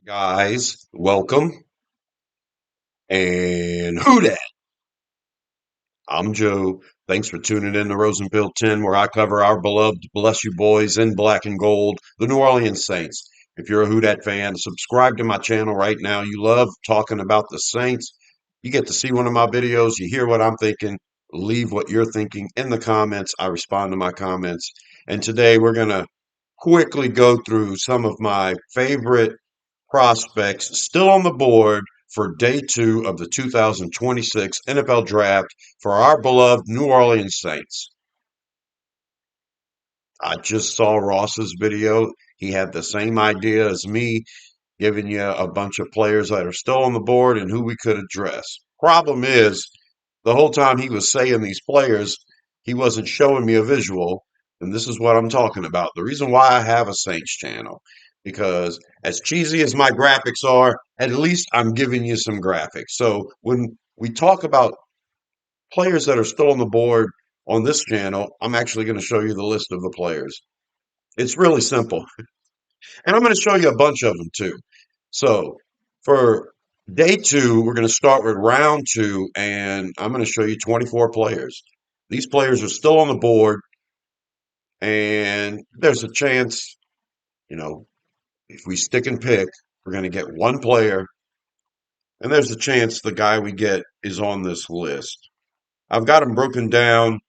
Guys, welcome. And who dat? I'm Joe. Thanks for tuning in to Rosenfield 10, where I cover our beloved Bless You Boys in black and gold, the New Orleans Saints. If you're a Who Dat fan, subscribe to my channel right now. You love talking about the Saints. You get to see one of my videos. You hear what I'm thinking. Leave what you're thinking in the comments. I respond to my comments. And today we're going to quickly go through some of my favorite prospects still on the board for day two of the 2026 NFL Draft for our beloved New Orleans Saints. I just saw Ross's video. He had the same idea as me, giving you a bunch of players that are still on the board and who we could address. Problem is, the whole time he was saying these players, he wasn't showing me a visual. And this is what I'm talking about. The reason why I have a Saints channel, because as cheesy as my graphics are, at least I'm giving you some graphics. So when we talk about players that are still on the board on this channel, I'm actually going to show you the list of the players. It's really simple. And I'm going to show you a bunch of them too. So for day two, we're going to start with round two, and I'm going to show you 24 players. These players are still on the board, and there's a chance, you know, if we stick and pick, we're going to get one player, and there's a chance the guy we get is on this list. I've got them broken down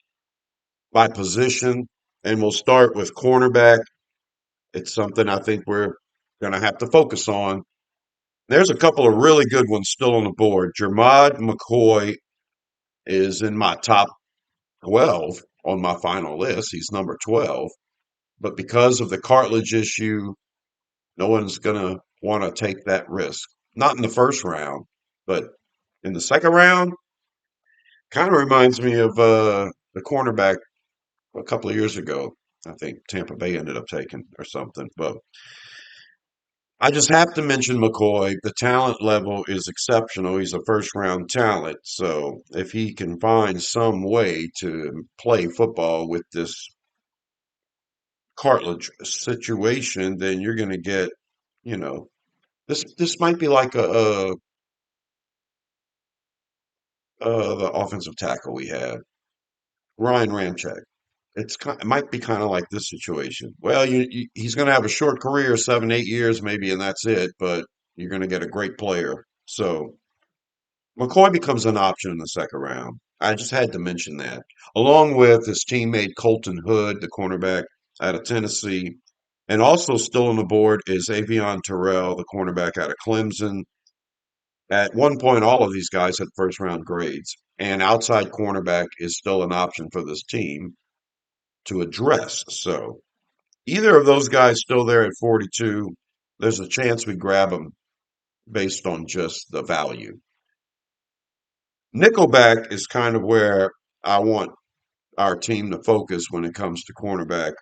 by position, and we'll start with cornerback. It's something I think we're going to have to focus on. There's a couple of really good ones still on the board. Jermod McCoy is in my top 12 on my final list. He's number 12. But because of the cartilage issue, no one's going to want to take that risk. Not in the first round, but in the second round, kind of reminds me of the cornerback a couple of years ago. I think Tampa Bay ended up taking or something. But I just have to mention McCoy. The talent level is exceptional. He's a first round talent. So if he can find some way to play football with this cartilage situation, then you're going to get, you know, this might be like the offensive tackle we had, Ryan Ramczyk. It might be kind of like this situation. Well, he's going to have a short career, 7, 8 years maybe, and that's it. But you're going to get a great player. So McCoy becomes an option in the second round. I just had to mention that, along with his teammate Colton Hood, the cornerback out of Tennessee, and also still on the board is Avion Terrell, the cornerback out of Clemson. At one point, all of these guys had first round grades, and outside cornerback is still an option for this team to address. So either of those guys still there at 42, there's a chance we grab them based on just the value. Nickelback is kind of where I want our team to focus when it comes to cornerback,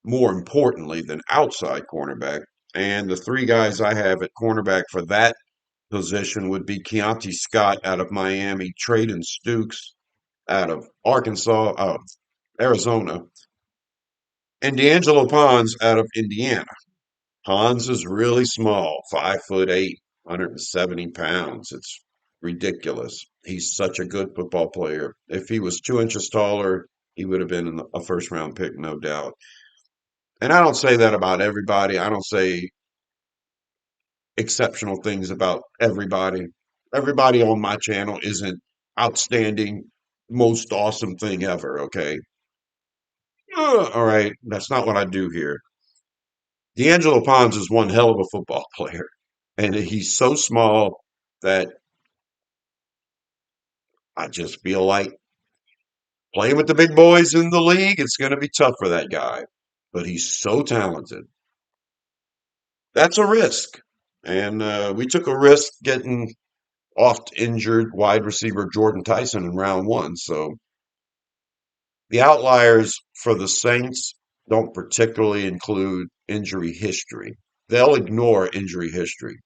more importantly than outside cornerback. And the three guys I have at cornerback for that position would be Keontae Scott out of Miami, Traden Stukes out of Arkansas, Arizona, and D'Angelo Pons out of Indiana. Pons is really small, 5'8", 170 pounds. It's ridiculous. He's such a good football player. If he was 2 inches taller, he would have been a first round pick, no doubt. And I don't say that about everybody. I don't say exceptional things about everybody. Everybody on my channel isn't outstanding, most awesome thing ever, okay? All right, that's not what I do here. D'Angelo Pons is one hell of a football player, and he's so small that I just feel like playing with the big boys in the league, it's going to be tough for that guy. But he's so talented. That's a risk. And we took a risk getting oft injured wide receiver Jordan Tyson in round one. So the outliers for the Saints don't particularly include injury history. They'll ignore injury history.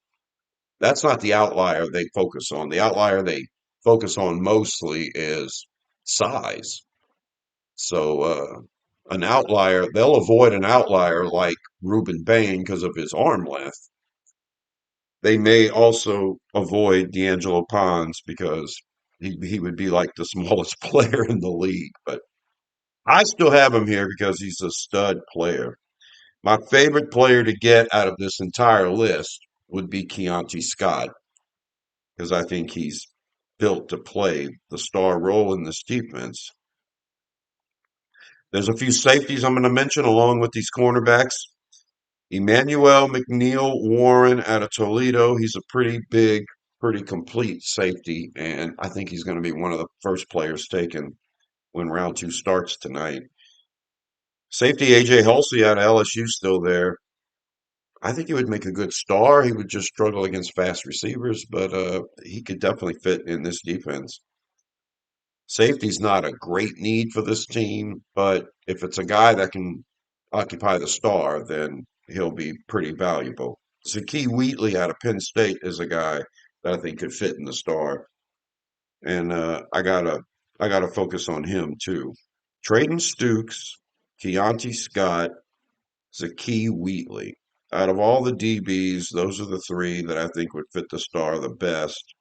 That's not the outlier they focus on. The outlier they focus on mostly is size. So an outlier, they'll avoid an outlier like Ruben Bain because of his arm length. They may also avoid D'Angelo Pons because he would be like the smallest player in the league. But I still have him here because he's a stud player. My favorite player to get out of this entire list would be Keontae Scott because I think he's built to play the star role in this defense. There's a few safeties I'm going to mention along with these cornerbacks. Emmanuel McNeil Warren out of Toledo. He's a pretty big, pretty complete safety, and I think he's going to be one of the first players taken when round two starts tonight. Safety AJ Hulsey out of LSU still there. I think he would make a good star. He would just struggle against fast receivers, but he could definitely fit in this defense. Safety's not a great need for this team, but if it's a guy that can occupy the star, then he'll be pretty valuable. Zakee Wheatley out of Penn State is a guy that I think could fit in the star, and I gotta focus on him too. Trayden Stukes, Keontae Scott, Zakee Wheatley. Out of all the DBs, those are the three that I think would fit the star the best.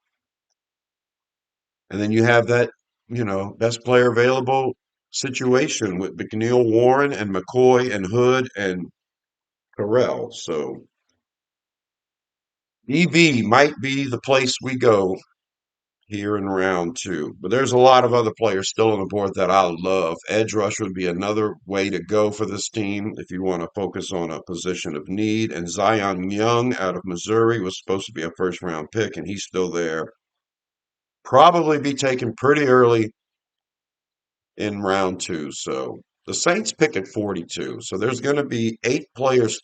And then you have that, best player available situation with McNeil Warren and McCoy and Hood and Carell. So EV might be the place we go here in round two. But there's a lot of other players still on the board that I love. Edge rush would be another way to go for this team if you want to focus on a position of need. And Zion Young out of Missouri was supposed to be a first round pick, and he's still there. Probably be taken pretty early in round two. So the Saints pick at 42. So there's going to be eight players.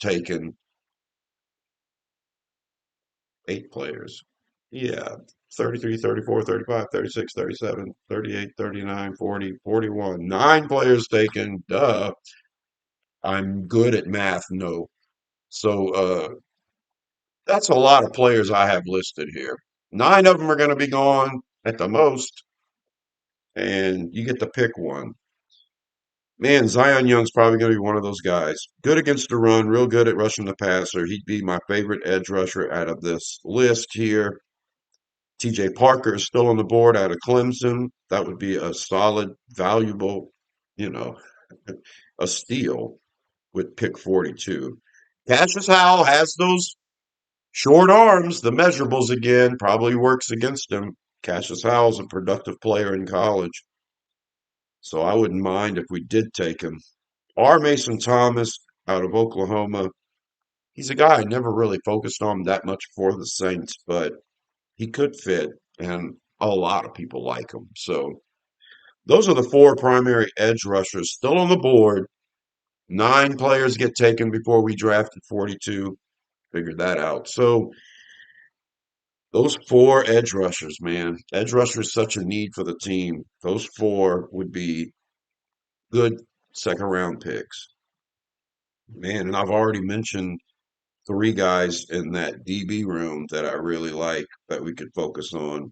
Yeah. 33, 34, 35, 36, 37, 38, 39, 40, 41. Nine players taken. Duh. I'm good at math. No. So that's a lot of players I have listed here. Nine of them are going to be gone at the most, and you get to pick one. Man, Zion Young's probably going to be one of those guys. Good against the run, real good at rushing the passer. He'd be my favorite edge rusher out of this list here. TJ Parker is still on the board out of Clemson. That would be a solid, valuable, you know, a steal with pick 42. Cassius Howell has those short arms, the measurables again, probably works against him. Cassius Howell's a productive player in college, so I wouldn't mind if we did take him. R. Mason Thomas out of Oklahoma. He's a guy I never really focused on that much for the Saints, but he could fit, and a lot of people like him. So those are the four primary edge rushers still on the board. Nine players get taken before we drafted 42. Figured that out. So those four edge rushers, man, edge rusher is such a need for the team. Those four would be good second round picks. Man, and I've already mentioned three guys in that DB room that I really like that we could focus on.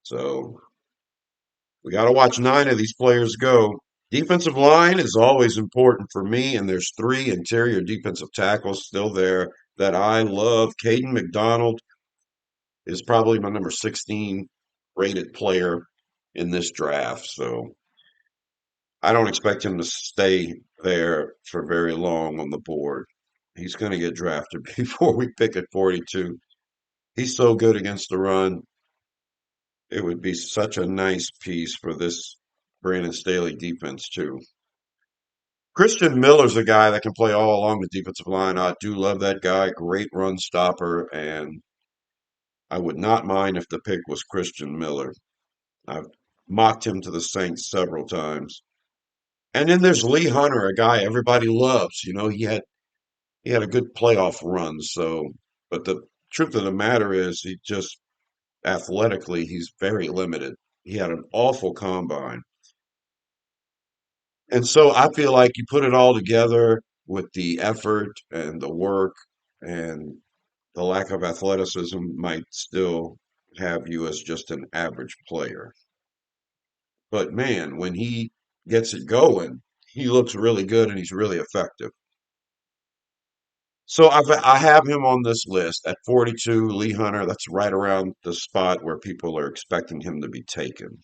So we got to watch nine of these players go. Defensive line is always important for me, and there's three interior defensive tackles still there that I love. Caden McDonald is probably my number 16 rated player in this draft. So I don't expect him to stay there for very long on the board. He's going to get drafted before we pick at 42. He's so good against the run. It would be such a nice piece for this Brandon Staley defense, too. Christian Miller's a guy that can play all along the defensive line. I do love that guy. Great run stopper. And I would not mind if the pick was Christian Miller. I've mocked him to the Saints several times. And then there's Lee Hunter, a guy everybody loves. He had a good playoff run. So, but the truth of the matter is, he just athletically, he's very limited. He had an awful combine. And so I feel like you put it all together with the effort and the work and the lack of athleticism might still have you as just an average player. But man, when he gets it going, he looks really good and he's really effective. So I have him on this list at 42, Lee Hunter. That's right around the spot where people are expecting him to be taken.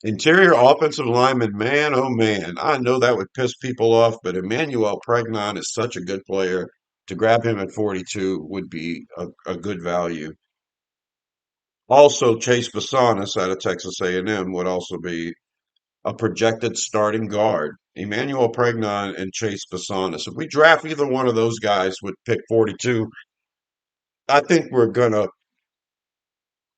Interior offensive lineman, man, oh man. I know that would piss people off, but Emmanuel Pregnon is such a good player. To grab him at 42 would be a good value. Also, Chase Basanis out of Texas A&M would also be a projected starting guard. Emmanuel Pregnon and Chase Basanis. If we draft either one of those guys with pick 42, I think we're gonna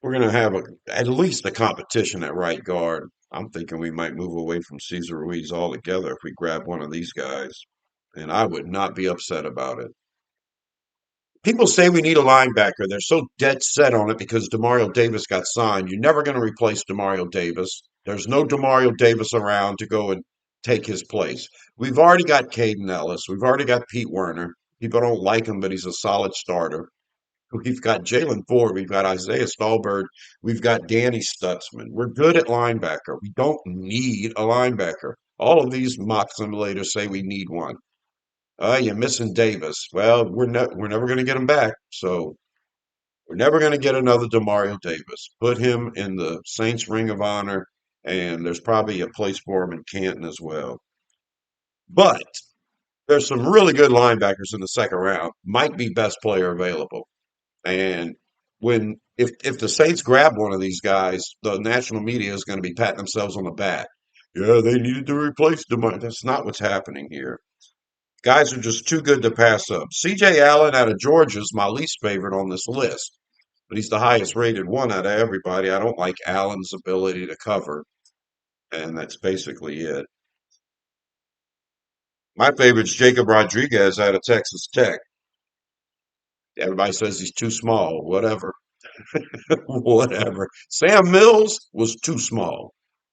have at least a competition at right guard. I'm thinking we might move away from Cesar Ruiz altogether if we grab one of these guys, and I would not be upset about it. People say we need a linebacker. They're so dead set on it because Demario Davis got signed. You're never going to replace Demario Davis. There's no Demario Davis around to go and take his place. We've already got Caden Ellis. We've already got Pete Werner. People don't like him, but he's a solid starter. We've got Jalen Ford. We've got Isaiah Stallbird. We've got Danny Stutzman. We're good at linebacker. We don't need a linebacker. All of these mock simulators say we need one. You're missing Davis. Well, we're never going to get him back. So we're never going to get another Demario Davis. Put him in the Saints Ring of Honor, and there's probably a place for him in Canton as well. But there's some really good linebackers in the second round. Might be best player available. And when if the Saints grab one of these guys, the national media is going to be patting themselves on the back. Yeah, they needed to replace Demario. That's not what's happening here. Guys are just too good to pass up. CJ Allen out of Georgia is my least favorite on this list, but he's the highest rated one out of everybody. I don't like Allen's ability to cover, and that's basically it. My favorite's Jacob Rodriguez out of Texas Tech. Everybody says he's too small. Whatever. Whatever. Sam Mills was too small.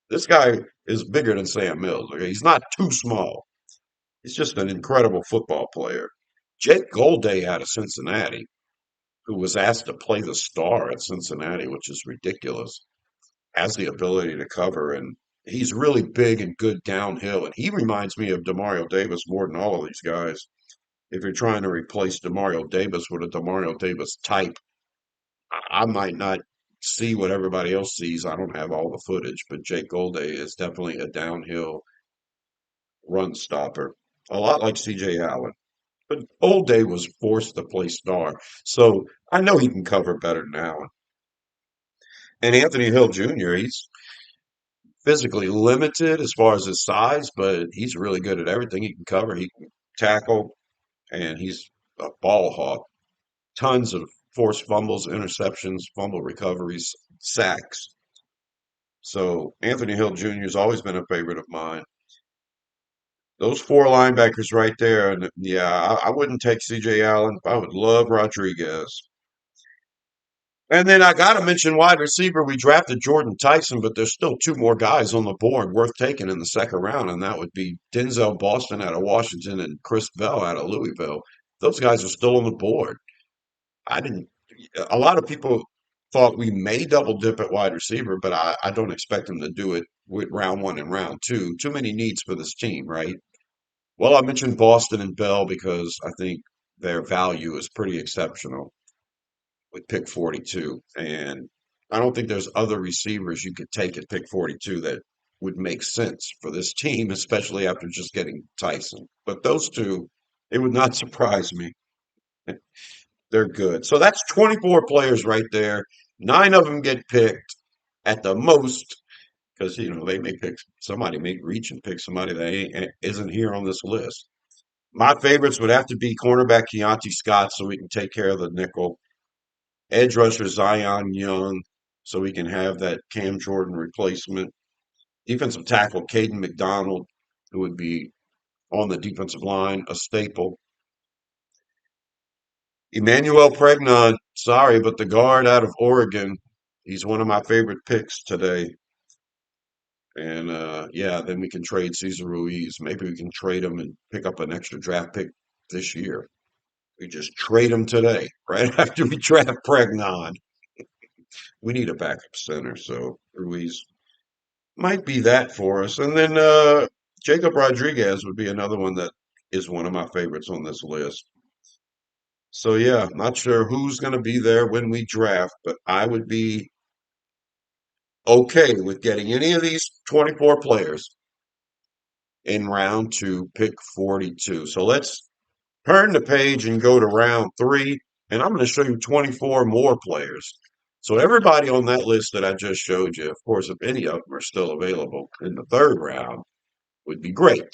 This guy is bigger than Sam Mills. Okay? He's not too small. He's just an incredible football player. Jake Golday out of Cincinnati, who was asked to play the star at Cincinnati, which is ridiculous, has the ability to cover, and he's really big and good downhill. And he reminds me of Demario Davis more than all of these guys. If you're trying to replace Demario Davis with a Demario Davis type, I might not see what everybody else sees. I don't have all the footage, but Jake Golday is definitely a downhill run stopper, a lot like CJ Allen. But Golday was forced to play star, so I know he can cover better than Allen. And Anthony Hill Jr., he's physically limited as far as his size, but he's really good at everything. He can cover, he can tackle, and he's a ball hawk. Tons of forced fumbles, interceptions, fumble recoveries, sacks. So Anthony Hill Jr. has always been a favorite of mine. Those four linebackers right there, and yeah, I wouldn't take C.J. Allen. I would love Rodriguez. And then I got to mention wide receiver. We drafted Jordan Tyson, but there's still two more guys on the board worth taking in the second round, and that would be Denzel Boston out of Washington and Chris Bell out of Louisville. Those guys are still on the board. I didn't. A lot of people thought we may double dip at wide receiver, but I don't expect them to do it with round one and round two. Too many needs for this team, right? Well, I mentioned Boston and Bell because I think their value is pretty exceptional with pick 42. And I don't think there's other receivers you could take at pick 42 that would make sense for this team, especially after just getting Tyson. But those two, it would not surprise me. They're good. So that's 24 players right there. Nine of them get picked at the most because, they may pick somebody, may reach and pick somebody that isn't here on this list. My favorites would have to be cornerback Keontae Scott so we can take care of the nickel. Edge rusher Zion Young so we can have that Cam Jordan replacement. Defensive tackle Caden McDonald, who would be on the defensive line, a staple. Emmanuel Pregnon, sorry, but the guard out of Oregon, he's one of my favorite picks today. And yeah, then we can trade Cesar Ruiz. Maybe we can trade him and pick up an extra draft pick this year. We just trade him today, right after we draft Pregnon. We need a backup center, so Ruiz might be that for us. And then Jacob Rodriguez would be another one that is one of my favorites on this list. So yeah, not sure who's going to be there when we draft, but I would be okay with getting any of these 24 players in round two, pick 42. So let's turn the page and go to round three, and I'm going to show you 24 more players. So everybody on that list that I just showed you, of course, if any of them are still available in the third round, would be great.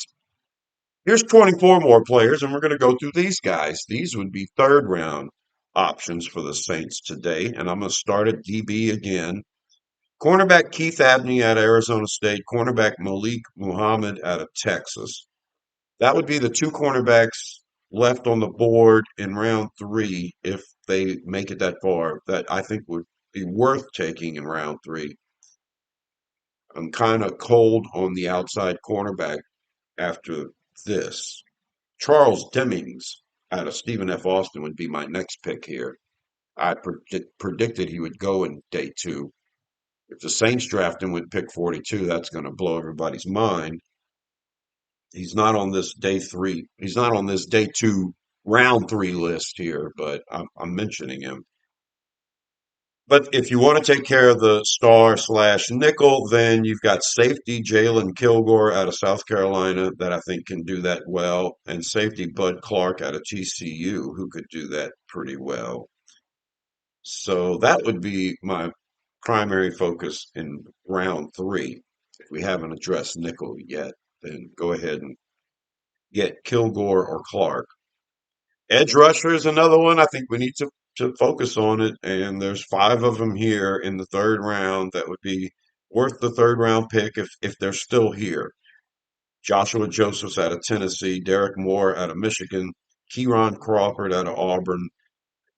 Here's 24 more players, and we're going to go through these guys. These would be third round options for the Saints today, and I'm going to start at DB again. Cornerback Keith Abney out of Arizona State, cornerback Malik Muhammad out of Texas. That would be the two cornerbacks left on the board in round three if they make it that far, that I think would be worth taking in round three. I'm kind of cold on the outside cornerback after this. Charles Demings out of Stephen F. Austin would be my next pick here. I predicted he would go in day two. If the Saints draft him with pick 42, that's going to blow everybody's mind. He's not on this day three. He's not on this day two, round three list here, but I'm mentioning him. But if you want to take care of the star slash nickel, then you've got safety Jalen Kilgore out of South Carolina that I think can do that well, and safety Bud Clark out of TCU who could do that pretty well. So that would be my primary focus in round three. If we haven't addressed nickel yet, then go ahead and get Kilgore or Clark. Edge rusher is another one. I think we need to focus on it. And there's five of them here in the third round that would be worth the third round pick if they're still here. Joshua Josephs out of Tennessee, Derek Moore out of Michigan, Kieran Crawford out of Auburn,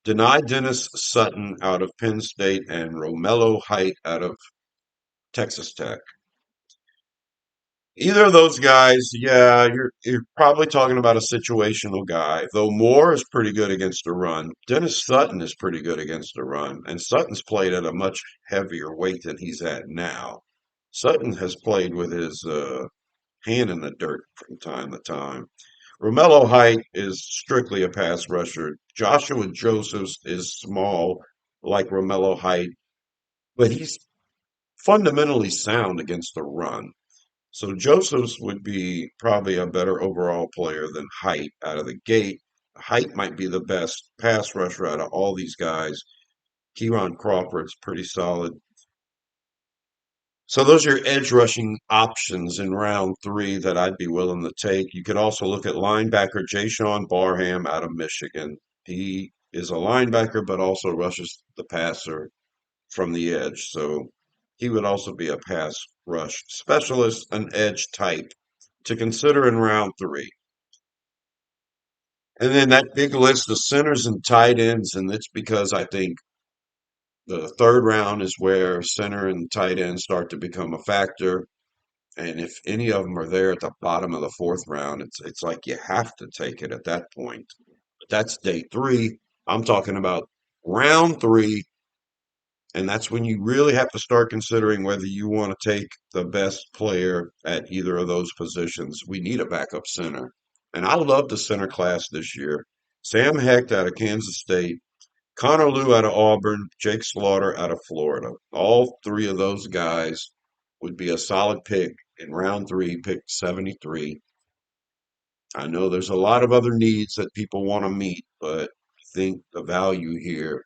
Denai Dennis Sutton out of Penn State, and Romello Height out of Texas Tech. Either of those guys, yeah, you're probably talking about a situational guy. Though Moore is pretty good against the run. Dennis Sutton is pretty good against the run, and Sutton's played at a much heavier weight than he's at now. Sutton has played with his hand in the dirt from time to time. Romello Height is strictly a pass rusher. Joshua Josephs is small, like Romello Height, but he's fundamentally sound against the run. So Josephs would be probably a better overall player than Height out of the gate. Height might be the best pass rusher out of all these guys. Kieran Crawford's pretty solid. So those are your edge rushing options in round three that I'd be willing to take. You could also look at linebacker Jayshon Barham out of Michigan. He is a linebacker, but also rushes the passer from the edge. So he would also be a pass rush specialist, an edge type to consider in round three. And then that big list of centers and tight ends, and it's because I think the third round is where center and tight end start to become a factor. And if any of them are there at the bottom of the fourth round, it's like you have to take it at that point. But that's day three. I'm talking about round three, and that's when you really have to start considering whether you want to take the best player at either of those positions. We need a backup center. And I love the center class this year. Sam Hecht out of Kansas State, Connor Lew out of Auburn, Jake Slaughter out of Florida. All three of those guys would be a solid pick in round three, pick 73. I know there's a lot of other needs that people want to meet, but I think the value here,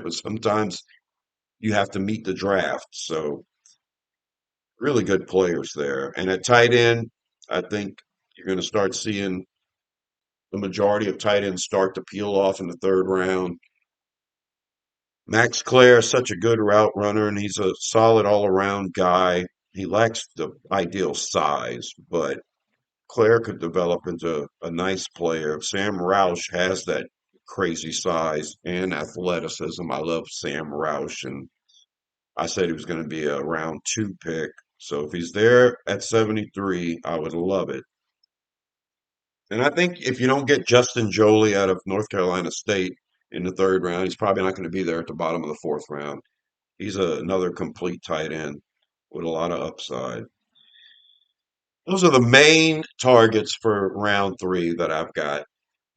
sometimes you have to meet the draft. So really good players there. And at tight end, I think you're going to start seeing the majority of tight ends start to peel off in the third round. Max Clare is such a good route runner, and he's a solid all around guy. He lacks the ideal size, but Clare could develop into a nice player. Sam Roush has that crazy size and athleticism. I love Sam Roush, and I said he was going to be a round two pick. So if he's there at 73, I would love it. And I think if you don't get Justin Joly out of North Carolina State in the third round, he's probably not going to be there at the bottom of the fourth round. He's another complete tight end with a lot of upside. Those are the main targets for round three that I've got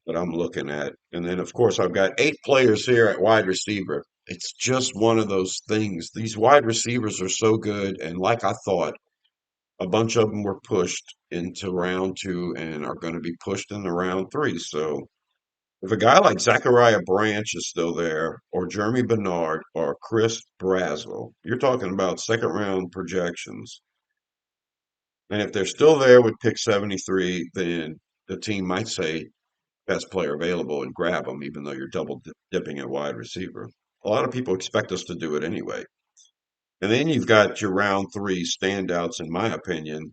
that I'm looking at. And then, of course, I've got 8 players here at wide receiver. It's just one of those things. These wide receivers are so good. And like I thought, a bunch of them were pushed into round two and are going to be pushed into round three. So if a guy like Zachariah Branch is still there, or Jeremy Bernard, or Chris Braswell, you're talking about second round projections. And if they're still there with pick 73, then the team might say best player available and grab them, even though you're double dipping at wide receiver. A lot of people expect us to do it anyway. And then you've got your round three standouts, in my opinion,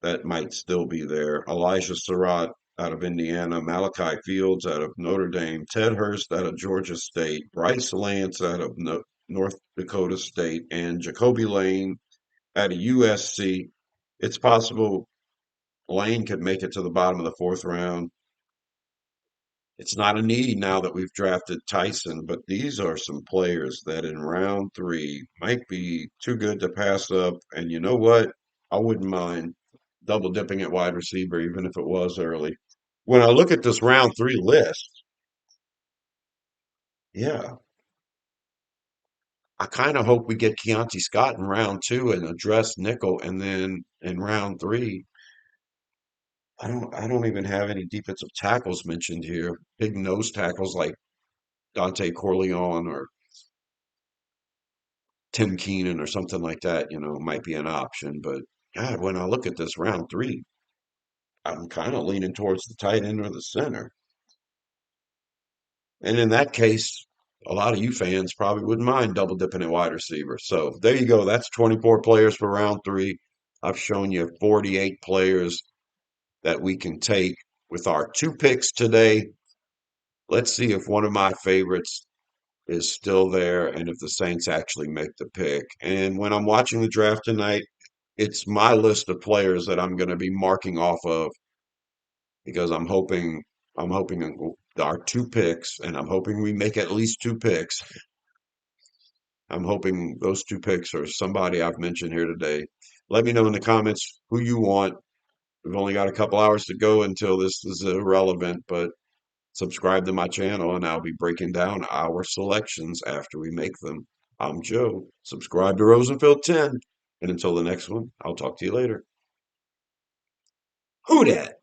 that might still be there. Elijah Surratt out of Indiana, Malachi Fields out of Notre Dame, Ted Hurst out of Georgia State, Bryce Lance out of North Dakota State, and Jacoby Lane out of USC. It's possible Lane could make it to the bottom of the fourth round. It's not a need now that we've drafted Tyson, but these are some players that in round three might be too good to pass up. And you know what? I wouldn't mind double dipping at wide receiver, even if it was early. When I look at this round three list, yeah, I kind of hope we get Keontae Scott in round two and address nickel, and then in round three, I don't even have any defensive tackles mentioned here. Big nose tackles like Dante Corleone or Tim Keenan or something like that, might be an option. But God, when I look at this round three, I'm kind of leaning towards the tight end or the center. And in that case, a lot of you fans probably wouldn't mind double dipping at wide receiver. So there you go. That's 24 players for round three. I've shown you 48 players that we can take with our 2 picks today. Let's see if one of my favorites is still there and if the Saints actually make the pick. And when I'm watching the draft tonight, it's my list of players that I'm going to be marking off of because I'm hoping our 2 picks, and I'm hoping we make at least 2 picks. I'm hoping those 2 picks are somebody I've mentioned here today. Let me know in the comments who you want. We've only got a couple hours to go until this is irrelevant, but subscribe to my channel and I'll be breaking down our selections after we make them. I'm Joe. Subscribe to Rosenfield 10. And until the next one, I'll talk to you later. Who dat?